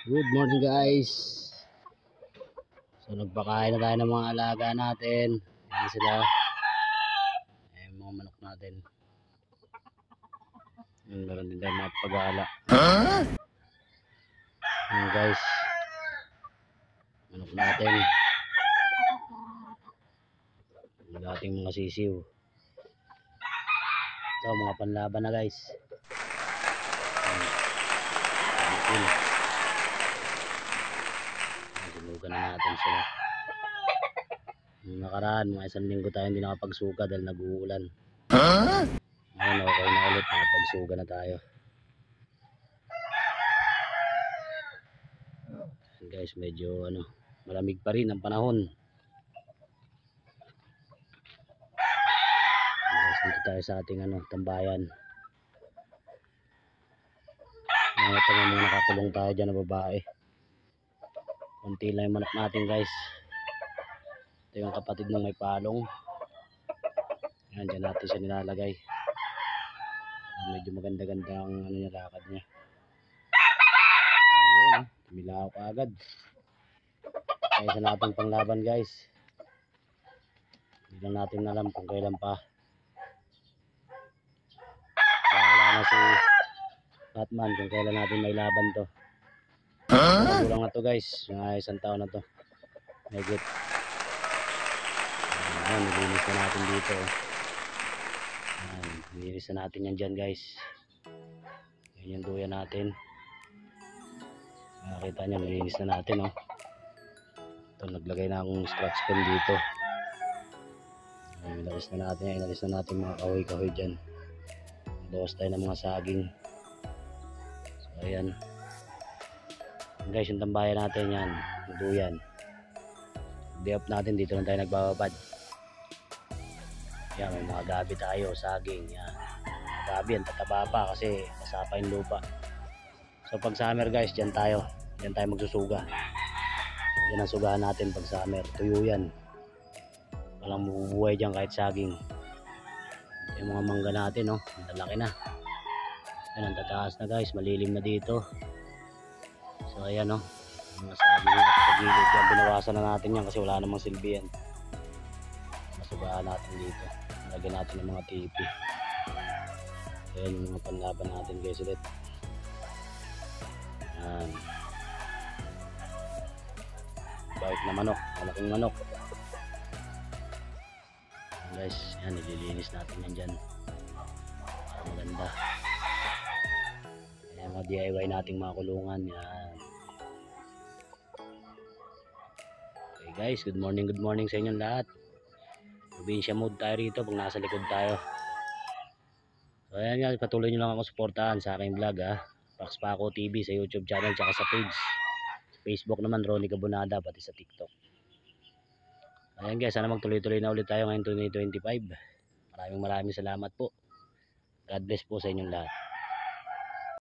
Good morning guys. So nagpakain na tayo ng mga alaga natin. Yan sila. Ayan mga manok natin. Meron din tayo mga pag-aala. Ayan guys. Manok natin. Yung ating mga sisiw. Ito mga panlaban na guys. Ayan. Sinugan na natin sila. Yung nakaraan, mga isang linggo tayo hindi nakapagsuga dahil nag-uulan. Ngayon okay na ulit, nakapagsuga na tayo. Guys, medyo malamig pa rin ang panahon. Guys, dito tayo sa ating tambayan. Ito nga mga nakakulong tayo dyan na babae. Kunti lang yung manok natin guys. Ito yung kapatid ng may palong. Yan, dyan natin siya nilalagay. Medyo maganda-ganda ang niya, lakad niya. Ayun, tumilaw ka agad. Kaya sa natin panglaban guys. Hindi lang natin alam kung kailan pa. Bahala na si Batman kung kailan natin may laban to. Kulang na to guys. Mga isang taon na to. Megit. Ayan, nilinis na natin dito. Ayan, nilinis na natin yan dyan guys. Yan yung duya natin. Nakita nyo, nilinis na natin ito, naglagay na akong scratch pen dito. Ayan, inalis na natin mga kahoy-kahoy dyan. Bawas tayo ng mga saging. So ayan guys, yung tambayan natin yan, duyan. Day off natin, dito lang tayo nagbababad. Yan, may mga gabi tayo, saging. Yan, gabi yan, tataba pa kasi masapa yung lupa. So pag summer guys, dyan tayo magsusuga. Yan ang sugahan natin pag summer. Tuyo yan, walang mabubuhay dyan kahit saging. Yung mga mangga natin malaki na. Yan, ang tataas na guys, malilim na dito. So ayan mga saging at sa gilid yan, binawasan na natin yan kasi wala namang silbi yan. Masugahan natin dito, lagyan natin ng mga tipi. Ayan yung mga panlaban natin guys ulit. Yan, bait na manok, malaking manok. Ayan guys, yan, nililinis natin yan dyan para maganda. Ayan mga DIY nating mga kulungan. Yan. Okay guys, good morning sa inyong lahat. Probinsya mode tayo rito pag nasa likod tayo. So ayan guys, patuloy nyo lang ako suportahan sa aking vlog Pax Paco TV sa YouTube channel tsaka sa page. Sa Facebook naman Ronnie Gabonada, pati sa TikTok. Ayan guys, sana magtuloy-tuloy na ulit tayo ngayon 2025. Maraming salamat po. God bless po sa inyong lahat.